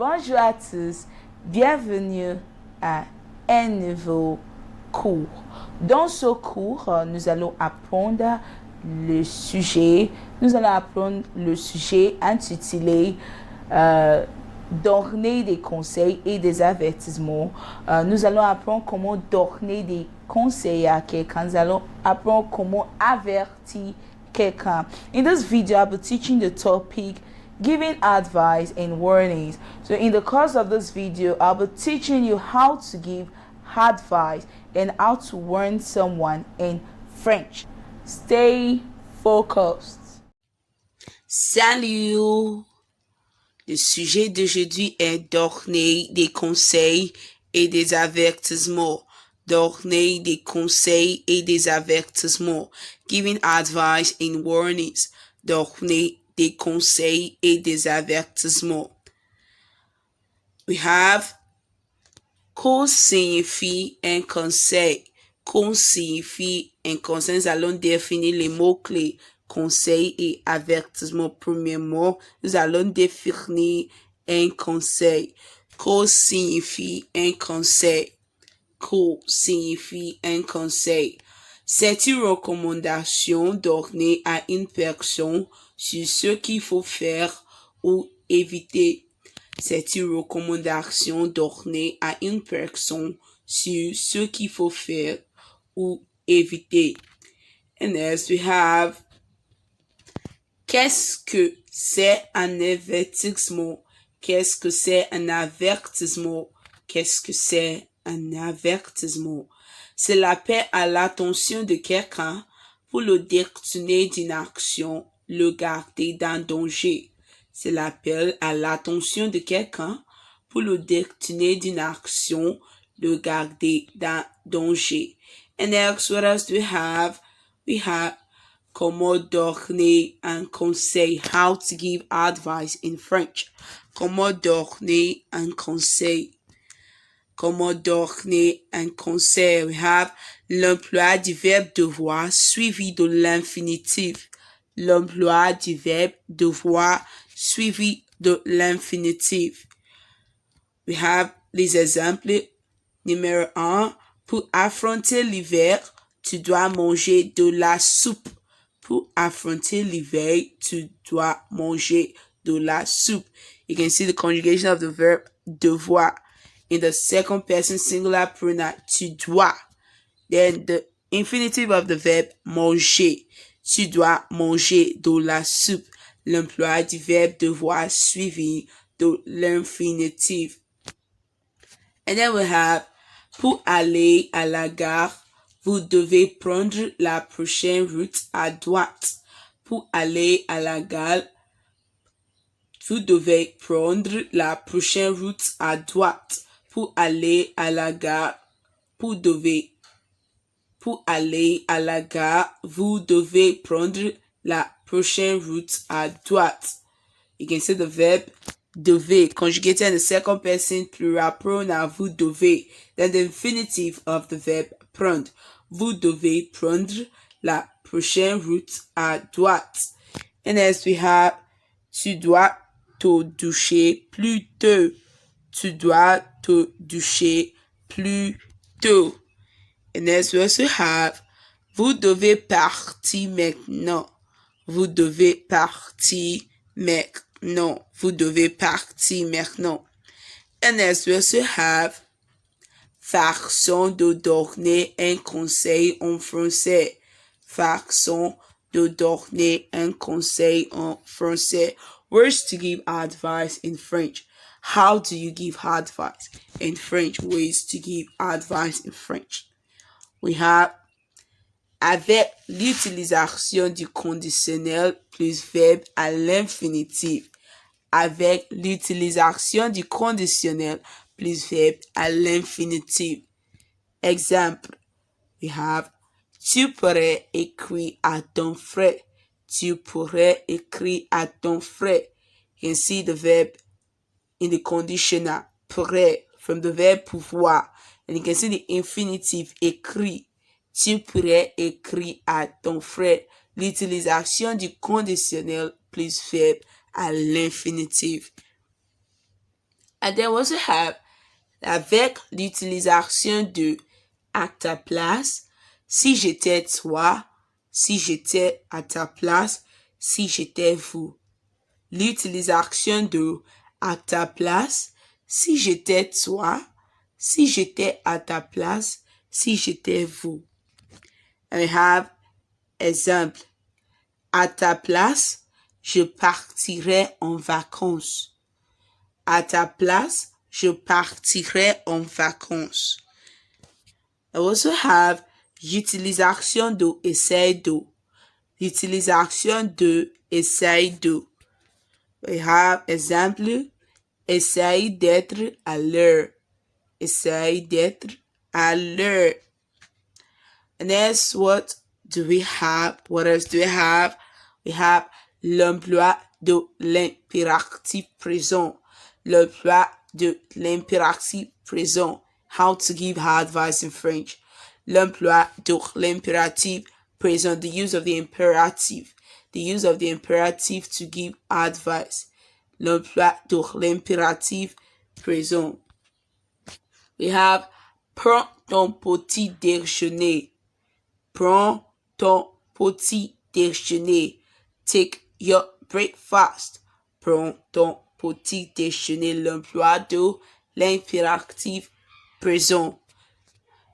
Bonjour à tous, bienvenue à un nouveau cours. Dans ce cours, nous allons apprendre le sujet intitulé donner des conseils et des avertissements. Nous allons apprendre comment donner des conseils à quelqu'un. Nous allons apprendre comment avertir quelqu'un. In this video, I'll be teaching the topic giving advice and warnings. So in the course of this video, I'll be teaching you how to give advice and how to warn someone in French. Stay focused. Salut! Le sujet d'aujourd'hui est donner des conseils et des avertissements. Donner des conseils et des avertissements. Giving advice and warnings. Donner des conseils et des avertissements. We have que signifie un conseil. Que signifie un conseil. Nous allons définir les mots-clés. Conseil et avertissement. Premièrement, nous allons définir un conseil. Que signifie un conseil? Que signifie un conseil? C'est une recommandation donnée à une personne sur ce qu'il faut faire ou éviter. C'est une recommandation donnée à une personne sur ce qu'il faut faire ou éviter. And next we have qu'est-ce que c'est un avertissement? Qu'est-ce que c'est un avertissement? Qu'est-ce que c'est un avertissement? C'est l'appel à l'attention de quelqu'un pour le détourner d'une action, le garder d'un danger. C'est l'appel à l'attention de quelqu'un pour le détourner d'une action, le garder d'un danger. And next, what else do we have? We have comment donner un conseil. How to give advice in French. Comment donner un conseil. Comment donner un conseil. We have l'emploi du verbe devoir suivi de l'infinitif. L'emploi du verbe devoir suivi de l'infinitif. We have les exemples. Numéro 1. Pour affronter l'hiver, tu dois manger de la soupe. Pour affronter l'hiver, tu dois manger de la soupe. You can see the conjugation of the verb devoir in the second person singular pronoun tu dois. Then the infinitive of the verb manger. Tu dois manger de la soupe. L'emploi du verbe devoir suivi de l'infinitive. And then we have pour aller à la gare, vous devez prendre la prochaine route à droite. Pour aller à la gare, vous devez prendre la prochaine route à droite. Pour aller à la gare, pour aller à la gare, vous devez prendre la prochaine route à droite. You can see the verb devez conjugated in the second person plural pronoun vous devez. Then the infinitive of the verb prendre. Vous devez prendre la prochaine route à droite. And next we have tu dois te doucher plus tôt. Tu dois te doucher plus tôt. And next we also have vous devez partir maintenant. Vous devez partir maintenant. Vous devez partir maintenant. And next we also have façon de donner un conseil en français. Façon de donner un conseil en français. Words to give advice in French. How do you give advice in French? Ways to give advice in French. We have avec l'utilisation du conditionnel plus verbe à l'infinitif. Avec l'utilisation du conditionnel plus verbe à l'infinitif. Exemple, we have tu pourrais écrire à ton frère. Tu pourrais écrire à ton frère. You can see the verb in the conditional pourrait from the verb pouvoir. And you can see the infinitive écrit. Tu pourrais écrire à ton frère. L'utilisation du conditionnel plus verbe à l'infinitif. And then we also have avec l'utilisation de à ta place, si j'étais toi, si j'étais à ta place, si j'étais vous. L'utilisation de à ta place, si j'étais toi, si j'étais à ta place, si j'étais vous. And we have exemple. À ta place, je partirais en vacances. À ta place, je partirais en vacances. I also have utilisation de essaye de. Utilisation de essaye de. We have exemple, essaye d'être à l'heure. Essaye d'être à l'heure. And that's what do we have? What else do we have? We have l'emploi de l'impératif présent. L'emploi de l'impératif présent. How to give advice in French. L'emploi de l'impératif présent. The use of the imperative. The use of the imperative to give advice. L'emploi de l'impératif présent. We have prends ton petit déjeuner. Prends ton petit déjeuner. Take your breakfast. Prends ton petit déjeuner. L'emploi de l'impératif présent.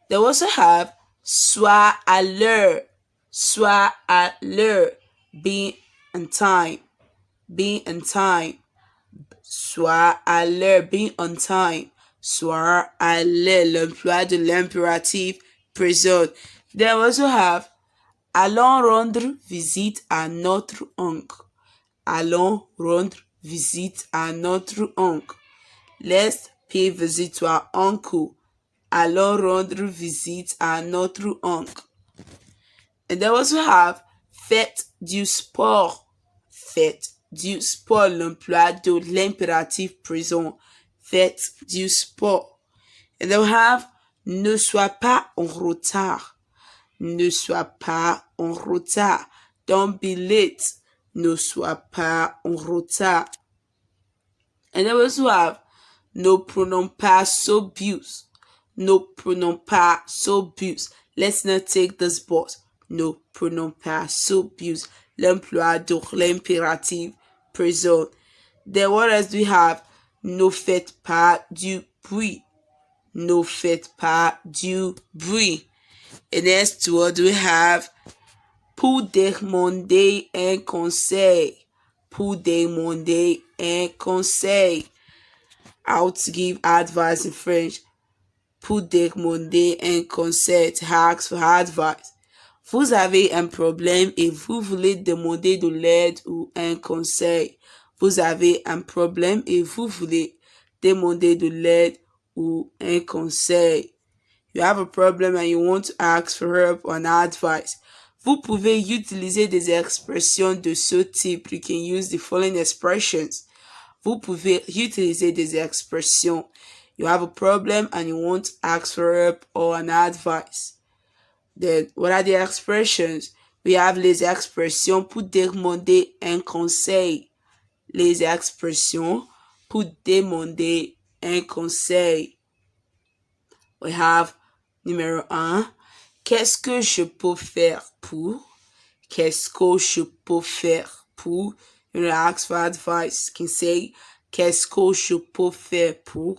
They also have sois à l'heure. Sois à l'heure. Be on time. Be on time. Sois à l'heure. Be on time. Sois à l'heure. L'emploi de l'impératif présent. They also have allons rendre visite à notre oncle. Allons rendre visite à notre oncle. Let's pay visit to our uncle. Allons rendre visite à notre oncle. And they also have faites du sport. Faites du sport, l'emploi de l'impératif présent. Faites du sport. And they'll have ne sois pas en retard. Ne sois pas en retard. Don't be late. Ne sois pas en retard. And then we also have ne prenons pas s'obuse. Ne prenons pas s'obuse. Let's not take this bus. Ne prenons pas s'obuse. L'emploi de l'impératif présent. Then what else do we have? Ne faites pas du bruit. Ne faites pas du bruit. And next what do we have? Pour demander un conseil. Pour demander un conseil. How to give advice in French. Pour demander un conseil. To ask for advice. Vous avez un problème et vous voulez demander de l'aide ou un conseil. Vous avez un problème et vous voulez demander de l'aide ou un conseil. You have a problem and you want to ask for help or advice. Vous pouvez utiliser des expressions de ce type. You can use the following expressions. Vous pouvez utiliser des expressions. You have a problem and you want to ask for help or an advice. Then, what are the expressions? We have les expressions pour demander un conseil. Les expressions pour demander un conseil. We have numéro 1. Qu'est-ce que je peux faire pour? Qu'est-ce que je peux faire pour? You know, ask for advice. You can say, qu'est-ce que je peux faire pour?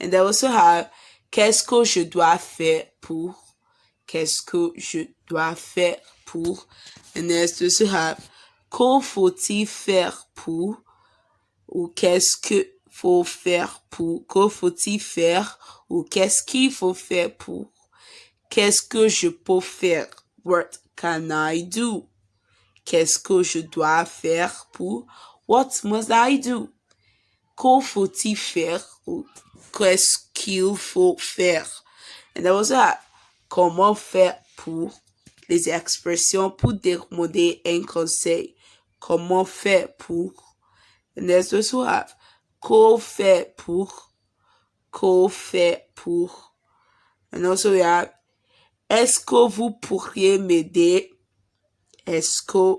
And they also have, qu'est-ce que je dois faire pour? Qu'est-ce que je dois faire pour? And they also have, que faut-il faire pour? Ou qu'est-ce que faut faire pour? Que faut-il faire? Ou qu'est-ce qu'il faut faire pour? Qu'est-ce que je peux faire? What can I do? Qu'est-ce que je dois faire pour? What must I do? Que faut-il faire? Ou qu'est-ce qu'il faut faire? And there was a comment faire pour? Les expressions pour demander un conseil. Comment faire pour? And there's also have que faire pour? Que faire pour? And also we have est-ce que vous pourriez m'aider? Est-ce que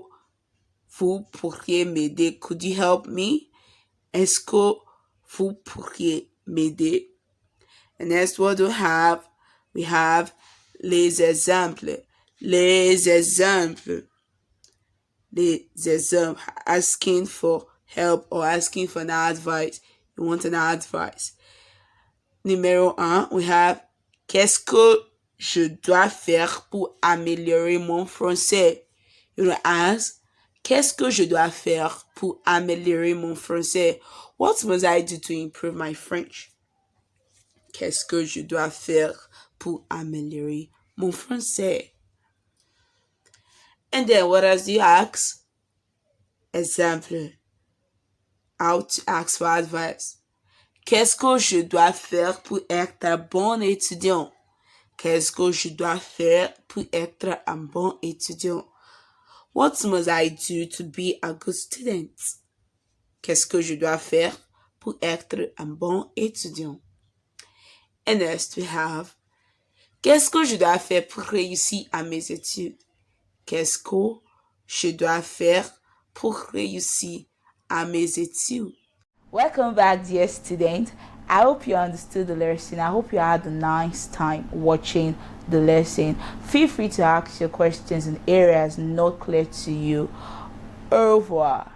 vous pourriez m'aider? Could you help me? Est-ce que vous pourriez m'aider? And next what do we have? We have les exemples. Les exemples. Les exemples. Asking for help or asking for an advice. You want an advice. Numéro 1, we have qu'est-ce que je dois faire pour améliorer mon français? You will ask, qu'est-ce que je dois faire pour améliorer mon français? What must I do to improve my French? Qu'est-ce que je dois faire pour améliorer mon français? And then what else do you ask? Example. How to ask for advice. Qu'est-ce que je dois faire pour être un bon étudiant? Qu'est-ce que je dois faire pour être un bon étudiant? What must I do to be a good student? Qu'est-ce que je dois faire pour être un bon étudiant? And next we have, qu'est-ce que je dois faire pour réussir à mes études? Qu'est-ce que je dois faire pour réussir à mes études? Welcome back, dear student. I hope you understood the lesson. I hope you had a nice time watching the lesson. Feel free to ask your questions in areas not clear to you. Au revoir.